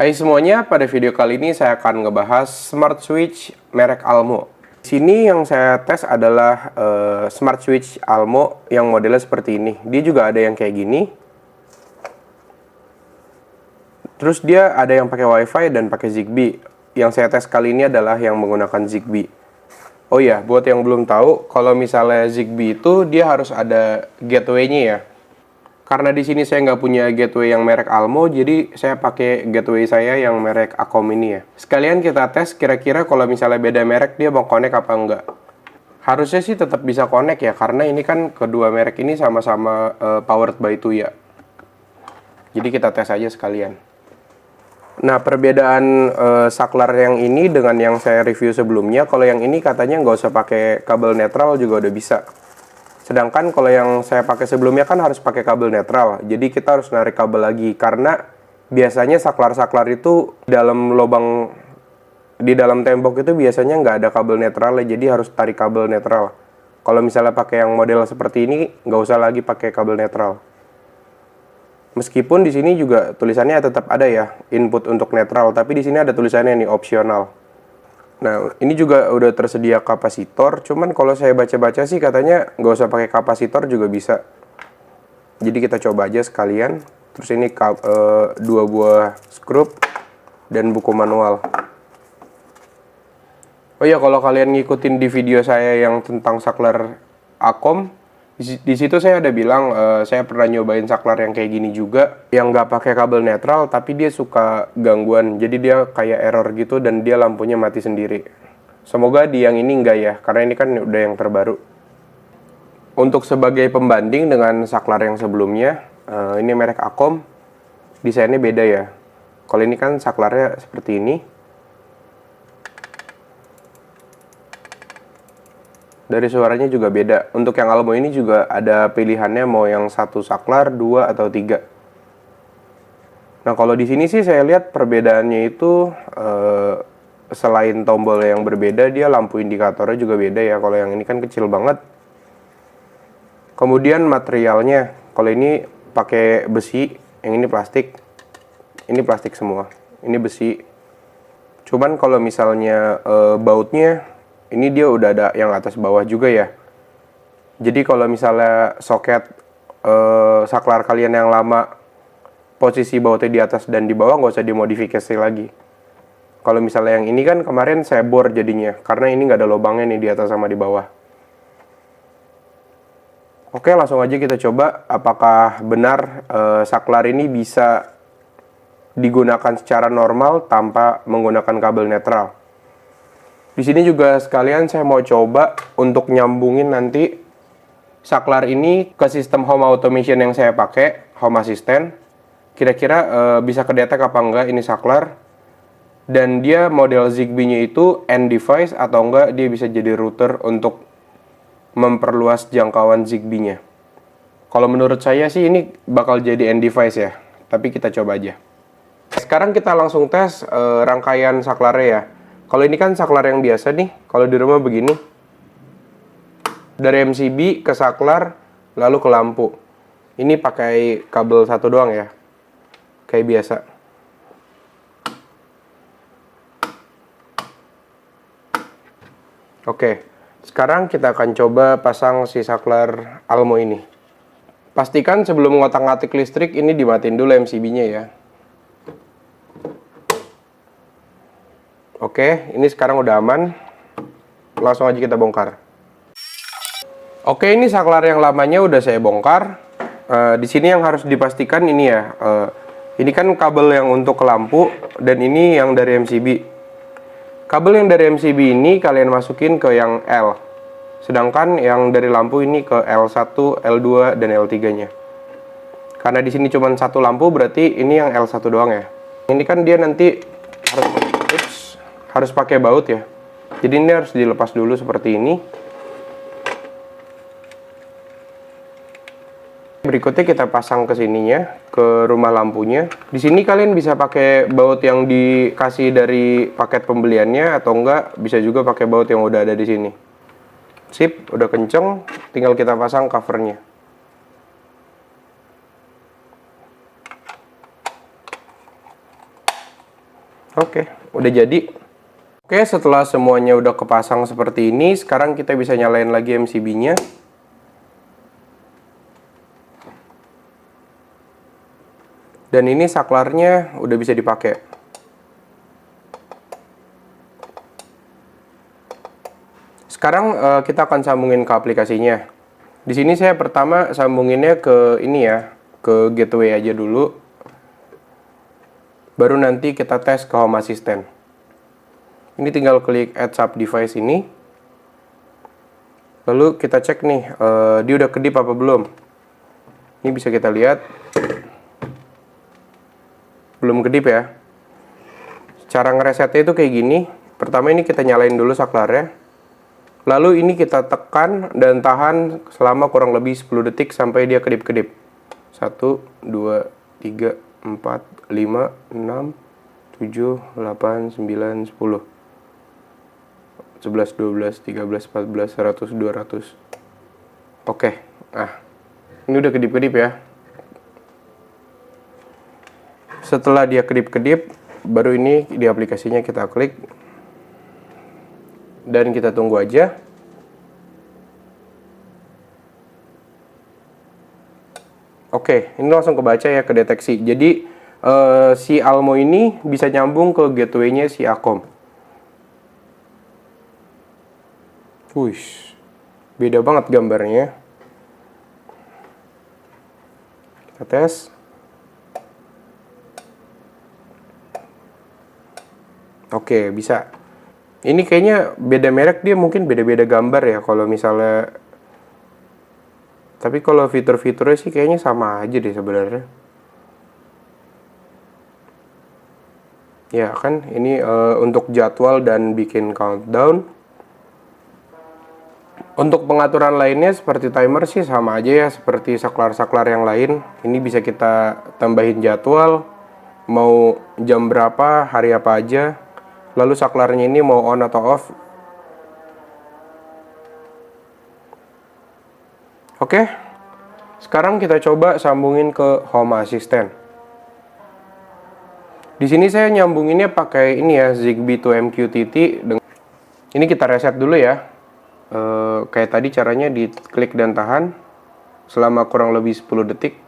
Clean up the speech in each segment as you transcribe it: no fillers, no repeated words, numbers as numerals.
Hai semuanya, pada video kali ini saya akan ngebahas smart switch merek Almo. Sini yang saya tes adalah smart switch Almo yang modelnya seperti ini. Dia juga ada yang kayak gini. Terus dia ada yang pakai WiFi dan pakai Zigbee. Yang saya tes kali ini adalah yang menggunakan Zigbee. Oh iya, buat yang belum tahu, kalau misalnya Zigbee itu dia harus ada gateway-nya ya. Karena di sini saya nggak punya gateway yang merek Almo, jadi saya pakai gateway saya yang merek Acom ini ya. Sekalian kita tes kira-kira kalau misalnya beda merek dia mau connect apa enggak. Harusnya sih tetap bisa connect ya, karena ini kan kedua merek ini sama-sama powered by Tuya. Jadi kita tes aja sekalian. Nah, perbedaan saklar yang ini dengan yang saya review sebelumnya, kalau yang ini katanya nggak usah pakai kabel netral juga udah bisa. Sedangkan kalau yang saya pakai sebelumnya kan harus pakai kabel netral. Jadi kita harus narik kabel lagi. Karena biasanya saklar-saklar itu dalam lubang di dalam tembok itu biasanya nggak ada kabel netral. Jadi harus tarik kabel netral. Kalau misalnya pakai yang model seperti ini, nggak usah lagi pakai kabel netral. Meskipun di sini juga tulisannya tetap ada ya, input untuk netral. Tapi di sini ada tulisannya nih, opsional. Nah, ini juga udah tersedia kapasitor, cuman kalau saya baca-baca sih katanya nggak usah pakai kapasitor juga bisa. Jadi kita coba aja sekalian. Terus ini 2 buah skrup dan buku manual. Oh iya, kalau kalian ngikutin di video saya yang tentang saklar Acom, di situ saya ada bilang saya pernah nyobain saklar yang kayak gini juga, yang nggak pakai kabel netral tapi dia suka gangguan, jadi dia kayak error gitu dan dia lampunya mati sendiri. Semoga di yang ini enggak ya, karena ini kan udah yang terbaru. Untuk sebagai pembanding dengan saklar yang sebelumnya, ini merek Acom, desainnya beda ya. Kalau ini kan saklarnya seperti ini. Dari suaranya juga beda. Untuk yang Almo ini juga ada pilihannya mau yang satu saklar, 2 atau 3. Nah, kalau di sini sih saya lihat perbedaannya itu selain tombol yang berbeda, dia lampu indikatornya juga beda ya. Kalau yang ini kan kecil banget. Kemudian materialnya, kalau ini pakai besi, yang ini plastik. Ini plastik semua. Ini besi. Cuman kalau misalnya bautnya, ini dia udah ada yang atas bawah juga ya. Jadi kalau misalnya soket saklar kalian yang lama, posisi bautnya di atas dan di bawah nggak usah dimodifikasi lagi. Kalau misalnya yang ini kan kemarin saya bor jadinya, karena ini nggak ada lubangnya nih di atas sama di bawah. Oke, langsung aja kita coba apakah benar saklar ini bisa digunakan secara normal tanpa menggunakan kabel netral. Di sini juga sekalian saya mau coba untuk nyambungin nanti saklar ini ke sistem home automation yang saya pakai, Home Assistant. Kira-kira bisa kedetek apa enggak ini saklar. Dan dia model Zigbee-nya itu end device atau enggak dia bisa jadi router untuk memperluas jangkauan Zigbee-nya. Kalau menurut saya sih ini bakal jadi end device ya. Tapi kita coba aja. Sekarang kita langsung tes rangkaian saklarnya ya. Kalau ini kan saklar yang biasa nih, kalau di rumah begini. Dari MCB ke saklar, lalu ke lampu. Ini pakai kabel satu doang ya. Kayak biasa. Oke, sekarang kita akan coba pasang si saklar Almo ini. Pastikan sebelum ngotak-ngatik listrik ini dimatiin dulu MCB-nya ya. Oke, ini sekarang udah aman. Langsung aja kita bongkar. Oke, ini saklar yang lamanya udah saya bongkar. Di sini yang harus dipastikan ini ya. Ini kan kabel yang untuk ke lampu dan ini yang dari MCB. Kabel yang dari MCB ini kalian masukin ke yang L. Sedangkan yang dari lampu ini ke L1, L2 dan L3-nya. Karena di sini cuma satu lampu berarti ini yang L1 doang ya. Ini kan dia nanti harus pakai baut ya. Jadi ini harus dilepas dulu seperti ini. Berikutnya kita pasang ke sininya, ke rumah lampunya. Di sini kalian bisa pakai baut yang dikasih dari paket pembeliannya atau enggak bisa juga pakai baut yang udah ada di sini. Sip, udah kenceng, tinggal kita pasang covernya. Oke, udah jadi. Oke, setelah semuanya udah kepasang seperti ini, sekarang kita bisa nyalain lagi MCB-nya. Dan ini saklarnya udah bisa dipakai. Sekarang kita akan sambungin ke aplikasinya. Di sini saya pertama sambunginnya ke ini ya, ke gateway aja dulu. Baru nanti kita tes ke Home Assistant. Ini tinggal klik Add Sub Device ini. Lalu kita cek nih, dia udah kedip apa belum. Ini bisa kita lihat. Belum kedip ya. Cara ngeresetnya itu kayak gini. Pertama ini kita nyalain dulu saklarnya. Lalu ini kita tekan dan tahan selama kurang lebih 10 detik sampai dia kedip-kedip. 1, 2, 3, 4, 5, 6, 7, 8, 9, 10. 11, 12, 13, 14, 100, 200. Oke, nah ini udah kedip-kedip ya. Setelah dia kedip-kedip, baru ini di aplikasinya kita klik. Dan kita tunggu aja. Oke, ini langsung kebaca ya, kedeteksi. Jadi si Almo ini bisa nyambung ke gateway-nya si Akom. Wih, beda banget gambarnya. Kita tes. Oke, bisa. Ini kayaknya beda merek, dia mungkin beda-beda gambar ya kalau misalnya. Tapi kalau fitur-fiturnya sih kayaknya sama aja deh sebenarnya. Ya kan, ini untuk jadwal dan bikin countdown. Untuk pengaturan lainnya seperti timer sih sama aja ya, seperti saklar-saklar yang lain. Ini bisa kita tambahin jadwal, mau jam berapa, hari apa aja. Lalu saklarnya ini mau on atau off. Oke, sekarang kita coba sambungin ke Home Assistant. Di sini saya nyambunginnya pakai ini ya, Zigbee to MQTT. Ini kita reset dulu ya. Kayak tadi caranya diklik dan tahan selama kurang lebih 10 detik.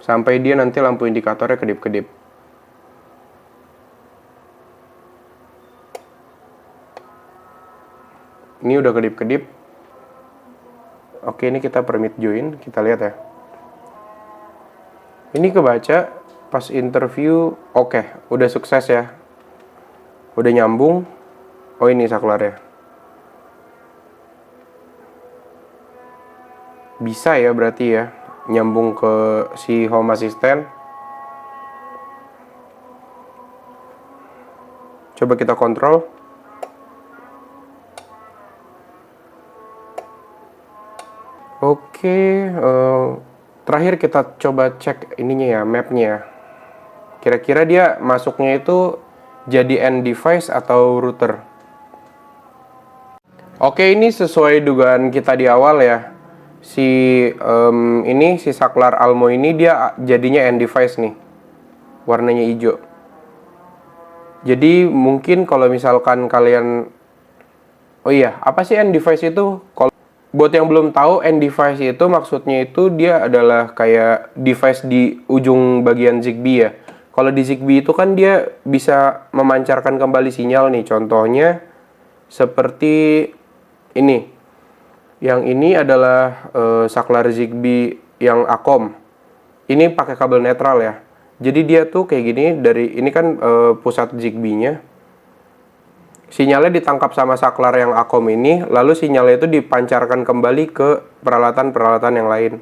Sampai dia nanti lampu indikatornya kedip-kedip. Ini udah kedip-kedip. Oke, ini kita permit join, kita lihat ya. Ini kebaca pas interview. Oke, udah sukses ya. Udah nyambung. Oh, ini saklarnya. Bisa ya berarti ya nyambung ke si Home Assistant. Coba kita kontrol. Oke, terakhir kita coba cek ininya ya, mapnya. Kira-kira dia masuknya itu jadi end device atau router. Oke, ini sesuai dugaan kita di awal ya. Si saklar Almo ini dia jadinya end device nih. Warnanya hijau. Jadi mungkin kalau misalkan kalian, oh iya, apa sih end device itu? Buat yang belum tahu, end device itu maksudnya itu dia adalah kayak device di ujung bagian Zigbee ya. Kalau di Zigbee itu kan dia bisa memancarkan kembali sinyal nih. Contohnya seperti ini. Yang ini adalah saklar Zigbee yang Akom. Ini pakai kabel netral ya. Jadi dia tuh kayak gini, dari ini kan pusat Zigbee-nya. Sinyalnya ditangkap sama saklar yang Akom ini, lalu sinyalnya itu dipancarkan kembali ke peralatan-peralatan yang lain.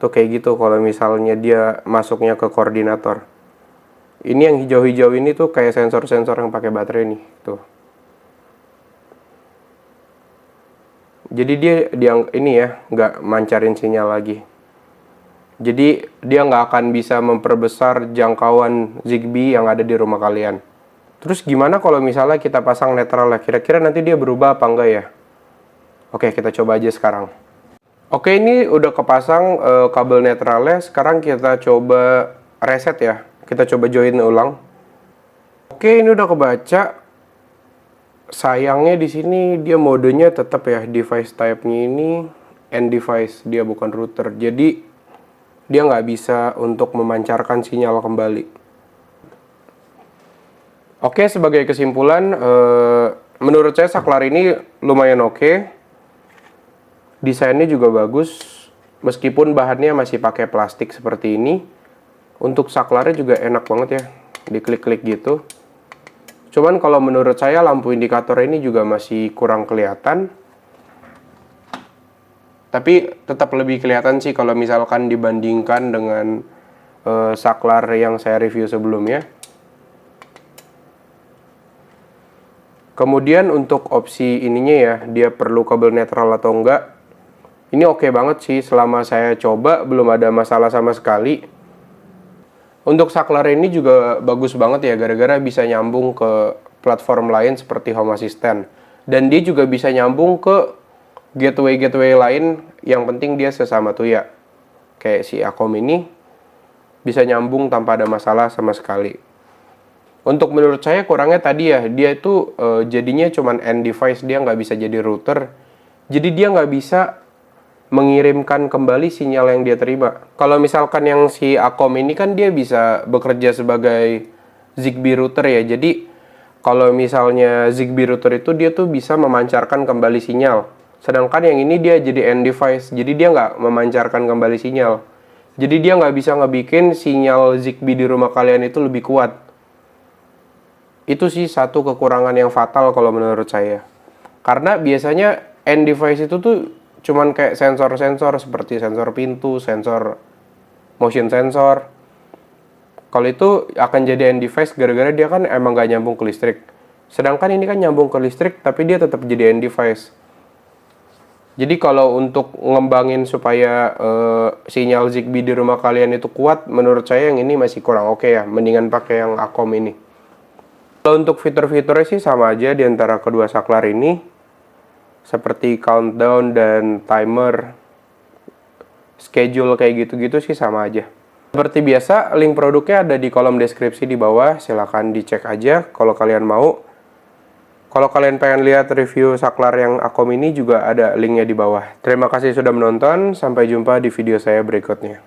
Tuh kayak gitu kalau misalnya dia masuknya ke koordinator. Ini yang hijau-hijau ini tuh kayak sensor-sensor yang pakai baterai nih, tuh. Jadi dia ini ya, nggak mancarin sinyal lagi. Jadi dia nggak akan bisa memperbesar jangkauan Zigbee yang ada di rumah kalian. Terus gimana kalau misalnya kita pasang netral ya? Kira-kira nanti dia berubah apa enggak ya? Oke, kita coba aja sekarang. Oke, ini udah kepasang kabel netralnya. Sekarang kita coba reset ya. Kita coba join ulang. Oke, ini udah kebaca. Sayangnya di sini dia modenya tetap ya, device type-nya ini end device, dia bukan router. Jadi dia nggak bisa untuk memancarkan sinyal kembali. Oke, sebagai kesimpulan, menurut saya saklar ini lumayan oke. Desainnya juga bagus, meskipun bahannya masih pakai plastik seperti ini. Untuk saklarnya juga enak banget ya, diklik-klik gitu. Cuman kalau menurut saya lampu indikator ini juga masih kurang kelihatan. Tapi tetap lebih kelihatan sih kalau misalkan dibandingkan dengan saklar yang saya review sebelumnya. Kemudian untuk opsi ininya ya, dia perlu kabel netral atau enggak. Ini oke banget sih, selama saya coba belum ada masalah sama sekali. Untuk saklar ini juga bagus banget ya, gara-gara bisa nyambung ke platform lain seperti Home Assistant. Dan dia juga bisa nyambung ke gateway-gateway lain, yang penting dia sesama Tuya. Kayak si Acom ini bisa nyambung tanpa ada masalah sama sekali. Untuk menurut saya kurangnya tadi ya, dia itu jadinya cuman end device, dia nggak bisa jadi router. Jadi dia nggak bisa mengirimkan kembali sinyal yang dia terima. Kalau misalkan yang si Acom ini kan dia bisa bekerja sebagai Zigbee router ya. Jadi kalau misalnya Zigbee router itu dia tuh bisa memancarkan kembali sinyal. Sedangkan yang ini dia jadi end device, jadi dia nggak memancarkan kembali sinyal. Jadi dia nggak bisa ngebikin sinyal Zigbee di rumah kalian itu lebih kuat. Itu sih satu kekurangan yang fatal kalau menurut saya. Karena biasanya end device itu tuh cuman kayak sensor-sensor seperti sensor pintu, sensor motion sensor. Kalau itu akan jadi end device gara-gara dia kan emang gak nyambung ke listrik. Sedangkan ini kan nyambung ke listrik tapi dia tetap jadi end device. Jadi kalau untuk ngembangin supaya sinyal Zigbee di rumah kalian itu kuat, menurut saya yang ini masih kurang oke ya. Mendingan pakai yang Acom ini. Kalau untuk fitur-fiturnya sih sama aja di antara kedua saklar ini. Seperti countdown dan timer, schedule kayak gitu-gitu sih sama aja. Seperti biasa, link produknya ada di kolom deskripsi di bawah. Silahkan dicek aja kalau kalian mau. Kalau kalian pengen lihat review saklar yang Acom ini juga ada linknya di bawah. Terima kasih sudah menonton, sampai jumpa di video saya berikutnya.